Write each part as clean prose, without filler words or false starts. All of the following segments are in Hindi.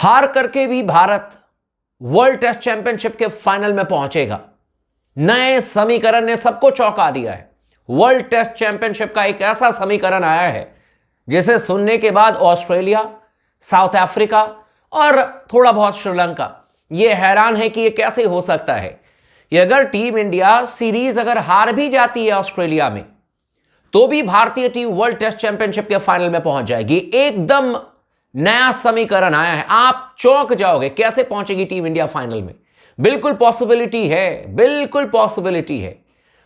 हार करके भी भारत वर्ल्ड टेस्ट चैंपियनशिप के फाइनल में पहुंचेगा। नए समीकरण ने सबको चौंका दिया है। वर्ल्ड टेस्ट चैंपियनशिप का एक ऐसा समीकरण आया है जिसे सुनने के बाद ऑस्ट्रेलिया, साउथ अफ्रीका और थोड़ा बहुत श्रीलंका यह हैरान है कि यह कैसे हो सकता है कि अगर टीम इंडिया सीरीज अगर हार भी जाती है ऑस्ट्रेलिया में तो भी भारतीय टीम वर्ल्ड टेस्ट चैंपियनशिप के फाइनल में पहुंच जाएगी। एकदम नया समीकरण आया है। आप चौंक जाओगे कैसे पहुंचेगी टीम इंडिया फाइनल में। बिल्कुल पॉसिबिलिटी है, बिल्कुल पॉसिबिलिटी है।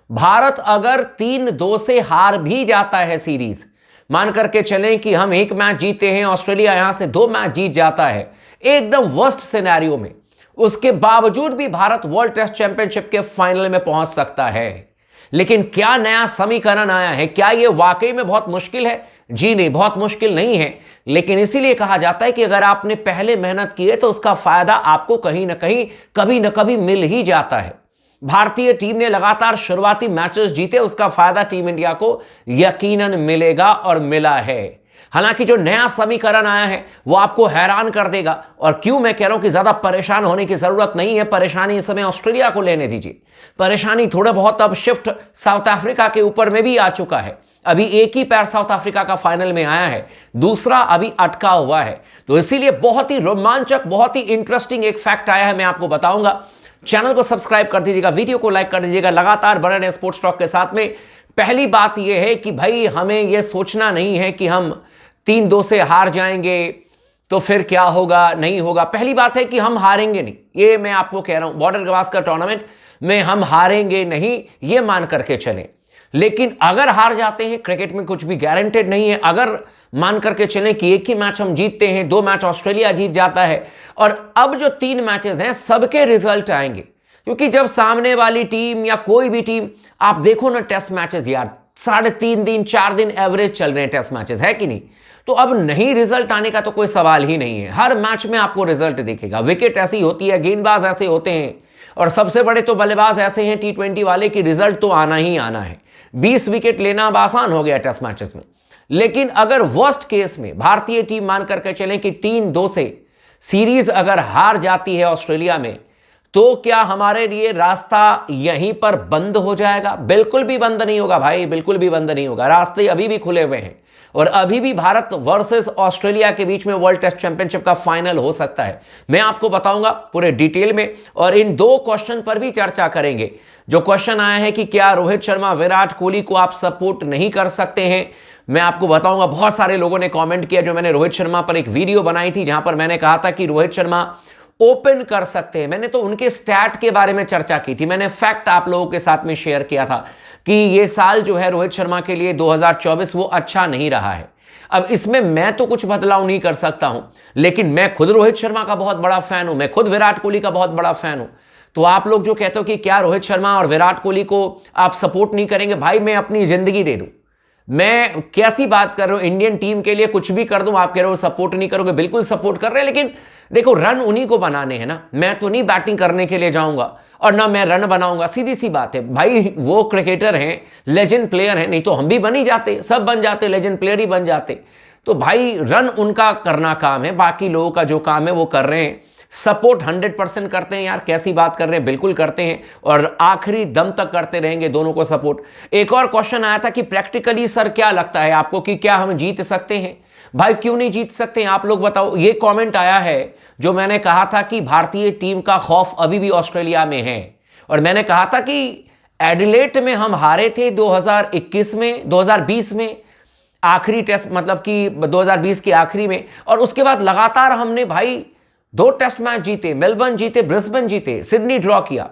भारत अगर 3-2 से हार भी जाता है सीरीज, मान करके चलें कि हम एक मैच जीते हैं, ऑस्ट्रेलिया यहां से 2 मैच जीत जाता है एकदम वर्स्ट सिनेरियो में, उसके बावजूद भी भारत वर्ल्ड टेस्ट चैंपियनशिप के फाइनल में पहुंच सकता है। लेकिन क्या नया समीकरण आया है, क्या यह वाकई में बहुत मुश्किल है? जी नहीं, बहुत मुश्किल नहीं है। लेकिन इसीलिए कहा जाता है कि अगर आपने पहले मेहनत की है तो उसका फायदा आपको कहीं ना कहीं कभी ना कभी मिल ही जाता है। भारतीय टीम ने लगातार शुरुआती मैचेस जीते, उसका फायदा टीम इंडिया को यकीनन मिलेगा और मिला है। हालांकि जो नया समीकरण आया है वो आपको हैरान कर देगा। और क्यों मैं कह रहा हूं कि ज्यादा परेशान होने की जरूरत नहीं है। परेशानी इस समय ऑस्ट्रेलिया को लेने दीजिए। परेशानी थोड़ा बहुत अब शिफ्ट साउथ अफ्रीका के ऊपर में भी आ चुका है। अभी एक ही पैर साउथ अफ्रीका का फाइनल में आया है, दूसरा अभी अटका हुआ है। तो इसीलिए बहुत ही रोमांचक, बहुत ही इंटरेस्टिंग एक फैक्ट आया है, मैं आपको बताऊंगा। चैनल को सब्सक्राइब कर दीजिएगा, वीडियो को लाइक कर दीजिएगा, लगातार बने रहें स्पोर्ट्स टॉक के साथ में। पहली बात यह है कि भाई हमें यह सोचना नहीं है कि हम 3-2 से हार जाएंगे तो फिर क्या होगा, नहीं होगा। पहली बात है कि हम हारेंगे नहीं, ये मैं आपको कह रहा हूं। बॉर्डर गवास्कर टूर्नामेंट में हम हारेंगे नहीं, ये मान करके चलें। लेकिन अगर हार जाते हैं, क्रिकेट में कुछ भी गारंटेड नहीं है, अगर मान करके चलें कि एक ही मैच हम जीतते हैं, 2 मैच ऑस्ट्रेलिया जीत जाता है और अब जो 3 मैचेस हैं सबके रिजल्ट आएंगे। क्योंकि जब सामने वाली टीम या कोई भी टीम, आप देखो ना टेस्ट मैचेस यार 3.5 दिन 4 दिन एवरेज चल रहे हैं टेस्ट मैचेस, है कि नहीं? तो अब नहीं रिजल्ट आने का तो कोई सवाल ही नहीं है। हर मैच में आपको रिजल्ट दिखेगा। विकेट ऐसी होती है, गेंदबाज ऐसे होते हैं और सबसे बड़े तो बल्लेबाज ऐसे हैं T20 वाले कि रिजल्ट तो आना ही आना है। 20 विकेट लेना अब आसान हो गया टेस्ट मैचेस में। लेकिन अगर वर्स्ट केस में भारतीय टीम मान करके चले कि 3-2 से सीरीज अगर हार जाती है ऑस्ट्रेलिया में, तो क्या हमारे लिए रास्ता यहीं पर बंद हो जाएगा? बिल्कुल भी बंद नहीं होगा भाई, बिल्कुल भी बंद नहीं होगा। रास्ते अभी भी खुले हुए हैं और अभी भी भारत वर्सेस ऑस्ट्रेलिया के बीच में वर्ल्ड टेस्ट चैंपियनशिप का फाइनल हो सकता है। मैं आपको बताऊंगा पूरे डिटेल में और इन 2 क्वेश्चन पर भी चर्चा करेंगे। जो क्वेश्चन आया है कि क्या रोहित शर्मा, विराट कोहली को आप सपोर्ट नहीं कर सकते हैं, मैं आपको बताऊंगा। बहुत सारे लोगों ने कमेंट किया। जो मैंने रोहित शर्मा पर एक वीडियो बनाई थी जहां पर मैंने कहा था कि रोहित शर्मा ओपन कर सकते हैं, मैंने तो उनके स्टैट के बारे में चर्चा की थी। मैंने फैक्ट आप लोगों के साथ में शेयर किया था कि ये साल जो है रोहित शर्मा के लिए 2024 वो अच्छा नहीं रहा है। अब इसमें मैं तो कुछ बदलाव नहीं कर सकता हूं, लेकिन मैं खुद रोहित शर्मा का बहुत बड़ा फैन हूं, मैं खुद विराट कोहली का बहुत बड़ा फैन हूं। तो आप लोग जो कहते हो कि क्या रोहित शर्मा और विराट कोहली को आप सपोर्ट नहीं करेंगे, भाई मैं अपनी जिंदगी दे दूं। मैं कैसी बात कर रहा हूं, इंडियन टीम के लिए कुछ भी कर दूं, आप कह रहे हो सपोर्ट नहीं करोगे। बिल्कुल सपोर्ट कर रहे हैं, लेकिन देखो रन उन्हीं को बनाने हैं ना। मैं तो नहीं बैटिंग करने के लिए जाऊंगा और ना मैं रन बनाऊंगा, सीधी सी बात है भाई। वो क्रिकेटर हैं, लेजेंड प्लेयर हैं, नहीं तो हम भी बन ही जाते, सब बन जाते, लेजेंड प्लेयर ही बन जाते। तो भाई रन उनका करना काम है, बाकी लोगों का जो काम है वो कर रहे हैं। सपोर्ट 100% करते हैं यार, कैसी बात कर रहे हैं, बिल्कुल करते हैं और आखिरी दम तक करते रहेंगे दोनों को सपोर्ट। एक और क्वेश्चन आया था कि प्रैक्टिकली सर क्या लगता है आपको कि क्या हम जीत सकते हैं? भाई क्यों नहीं जीत सकते हैं, आप लोग बताओ। ये कमेंट आया है जो मैंने कहा था कि भारतीय टीम का खौफ अभी भी ऑस्ट्रेलिया में है और मैंने कहा था कि एडिलेड में हम हारे थे 2021 में, 2020 में आखिरी टेस्ट, मतलब कि 2020 के आखिरी में, और उसके बाद लगातार हमने भाई 2 टेस्ट मैच जीते, मेलबर्न जीते, ब्रिस्बेन जीते, सिडनी ड्रॉ किया।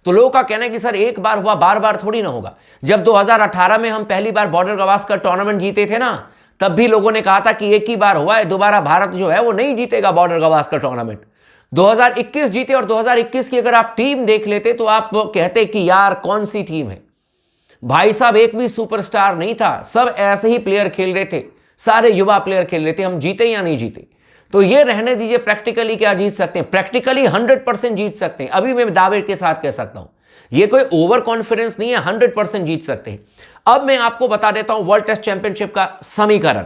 तो लोगों का कहना है कि सर एक बार हुआ, बार बार थोड़ी ना होगा। जब 2018 में हम पहली बार बॉर्डर गवास्कर टूर्नामेंट जीते थे ना, तब भी लोगों ने कहा था कि एक ही बार हुआ है, दोबारा भारत जो है वो नहीं जीतेगा बॉर्डर गवास्कर टूर्नामेंट। 2021 जीते और 2021 की अगर आप टीम देख लेते तो आप कहते कि यार कौन सी टीम है। भाई साहब एक भी सुपरस्टार नहीं था, सब ऐसे ही प्लेयर खेल रहे थे, सारे युवा प्लेयर खेल रहे थे। हम जीते या नहीं जीते तो ये रहने दीजिए। प्रैक्टिकली क्या जीत सकते हैं? प्रैक्टिकली 100% जीत सकते हैं। अभी मैं दावे के साथ कह सकता हूं, ये कोई ओवर कॉन्फिडेंस नहीं है, 100% जीत सकते हैं। अब मैं आपको बता देता हूं वर्ल्ड टेस्ट चैंपियनशिप का समीकरण।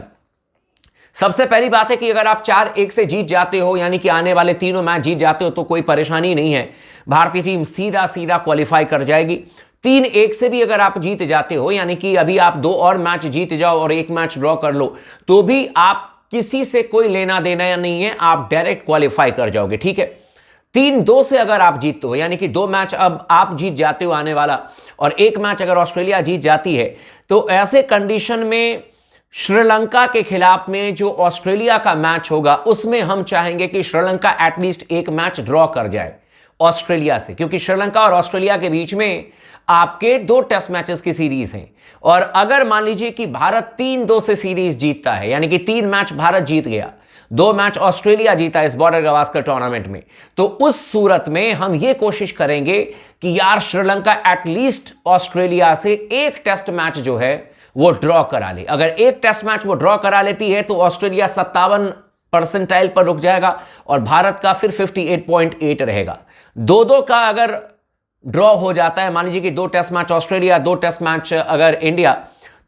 सबसे पहली बात है कि अगर आप 4-1 से जीत जाते हो, यानी कि आने वाले तीनों मैच जीत जाते हो, तो कोई परेशानी नहीं है, भारतीय टीम सीधा सीधा क्वालिफाई कर जाएगी। 3-1 से भी अगर आप जीत जाते हो, यानी कि अभी आप 2 और मैच जीत जाओ और 1 मैच ड्रॉ कर लो, तो भी आप किसी से कोई लेना देना या नहीं है, आप डायरेक्ट क्वालिफाई कर जाओगे। ठीक है, 3-2 से अगर आप जीतते हो, यानी कि 2 मैच अब आप जीत जाते हो आने वाला, और 1 मैच अगर ऑस्ट्रेलिया जीत जाती है, तो ऐसे कंडीशन में श्रीलंका के खिलाफ में जो ऑस्ट्रेलिया का मैच होगा, उसमें हम चाहेंगे कि श्रीलंका एटलीस्ट 1 मैच ड्रॉ कर जाए ऑस्ट्रेलिया से, क्योंकि श्रीलंका और ऑस्ट्रेलिया के बीच में आपके 2 टेस्ट मैचेस की सीरीज हैं। और अगर मान लीजिए कि भारत 3-2 से सीरीज जीतता है, यानी कि 3 मैच भारत जीत गया, 2 मैच ऑस्ट्रेलिया जीता इस बॉर्डर गावस्कर टूर्नामेंट में, तो उस सूरत में हम ये कोशिश करेंगे कि यार श्रीलंका एटलीस्ट ऑस्ट्रेलिया से 1 टेस्ट मैच जो है वो ड्रॉ करा ले। अगर 1 टेस्ट मैच वो ड्रॉ करा लेती है तो ऑस्ट्रेलिया 57 परसेंटाइल पर रुक जाएगा और भारत का फिर 58.8 रहेगा। 2-2 का अगर ड्रॉ हो जाता है, मान लीजिए कि 2 test match Australia, 2 test match अगर इंडिया,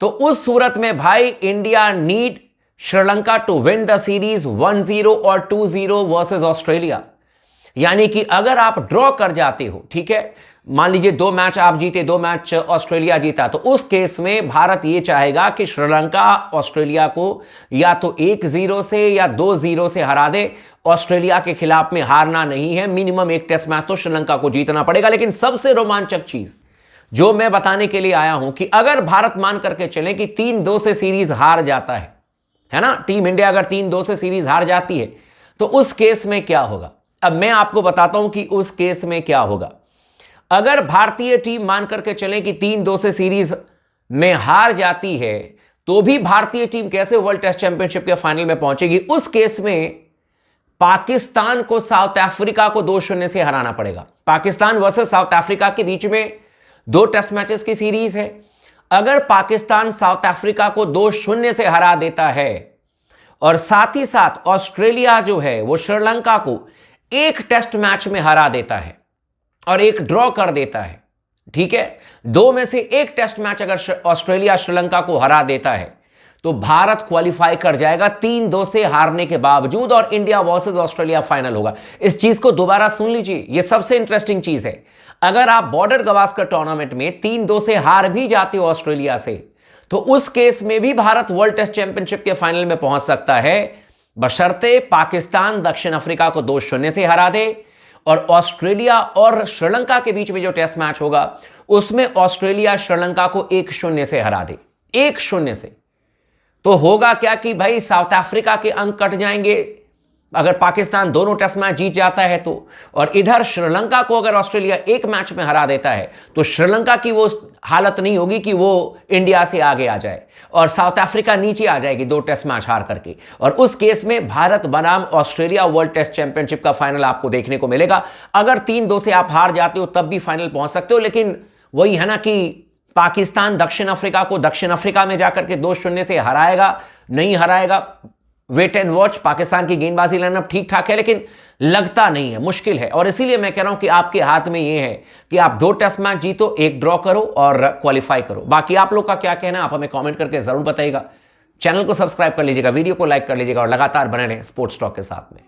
तो उस सूरत में भाई India need Sri Lanka to win the series 1-0 और 2-0 वर्सेस ऑस्ट्रेलिया। यानी कि अगर आप ड्रॉ कर जाते हो, ठीक है, मान लीजिए 2 मैच आप जीते, 2 मैच ऑस्ट्रेलिया जीता, तो उस केस में भारत यह चाहेगा कि श्रीलंका ऑस्ट्रेलिया को या तो 1-0 से या 2-0 से हरा दे। ऑस्ट्रेलिया के खिलाफ में हारना नहीं है, मिनिमम 1 टेस्ट मैच तो श्रीलंका को जीतना पड़ेगा। लेकिन सबसे रोमांचक चीज जो मैं बताने के लिए आया हूं कि अगर भारत मान करके चले कि 3-2 से सीरीज हार जाता है ना, टीम इंडिया अगर 3-2 से सीरीज हार जाती है, तो उस केस में क्या होगा। अब मैं आपको बताता हूं कि उस केस में क्या होगा। अगर भारतीय टीम मान करके चले कि 3-2 से सीरीज में हार जाती है, तो भी भारतीय टीम कैसे वर्ल्ड टेस्ट चैंपियनशिप के फाइनल में पहुंचेगी। उस केस में पाकिस्तान को साउथ अफ्रीका को 2-0 से हराना पड़ेगा। पाकिस्तान वर्सेस साउथ अफ्रीका के बीच में 2 टेस्ट मैचेस की सीरीज है। अगर पाकिस्तान साउथ अफ्रीका को 2-0 से हरा देता है और साथ ही साथ ऑस्ट्रेलिया जो है वो श्रीलंका को 1 टेस्ट मैच में हरा देता है और 1 ड्रॉ कर देता है, ठीक है, 2 में से 1 टेस्ट मैच अगर ऑस्ट्रेलिया श्रीलंका को हरा देता है, तो भारत क्वालिफाई कर जाएगा 3-2 से हारने के बावजूद, और इंडिया वर्सेस ऑस्ट्रेलिया फाइनल होगा। इस चीज को दोबारा सुन लीजिए, यह सबसे इंटरेस्टिंग चीज है। अगर आप बॉर्डर गावस्कर टूर्नामेंट में 3-2 से हार भी जाते हो ऑस्ट्रेलिया से, तो उस केस में भी भारत वर्ल्ड टेस्ट चैंपियनशिप के फाइनल में पहुंच सकता है, बशर्ते पाकिस्तान दक्षिण अफ्रीका को 2-0 से हरा दे और ऑस्ट्रेलिया और श्रीलंका के बीच में जो टेस्ट मैच होगा उसमें ऑस्ट्रेलिया श्रीलंका को 1-0 से हरा दे। 1-0 से तो होगा क्या कि भाई साउथ अफ्रीका के अंक कट जाएंगे अगर पाकिस्तान दोनों टेस्ट मैच जीत जाता है तो, और इधर श्रीलंका को अगर ऑस्ट्रेलिया 1 मैच में हरा देता है तो श्रीलंका की वो हालत नहीं होगी कि वो इंडिया से आगे आ जाए और साउथ अफ्रीका नीचे आ जाएगी 2 टेस्ट मैच हार करके, और उस केस में भारत बनाम ऑस्ट्रेलिया वर्ल्ड टेस्ट चैंपियनशिप का फाइनल आपको देखने को मिलेगा। अगर 3-2 से आप हार जाते हो तब भी फाइनल पहुंच सकते हो, लेकिन वही है ना कि पाकिस्तान दक्षिण अफ्रीका को दक्षिण अफ्रीका में जाकर के 2-0 से हराएगा नहीं हराएगा, वेट एंड वॉच। पाकिस्तान की गेंदबाजी लाइनअप ठीक ठाक है लेकिन लगता नहीं है, मुश्किल है, और इसीलिए मैं कह रहा हूं कि आपके हाथ में यह है कि आप 2 टेस्ट मैच जीतो, 1 ड्रॉ करो और क्वालिफाई करो। बाकी आप लोग का क्या कहना है आप हमें कमेंट करके जरूर बताइएगा। चैनल को सब्सक्राइब कर लीजिएगा, वीडियो को लाइक कर लीजिएगा और लगातार बने रहें स्पोर्ट्स टॉक के साथ में।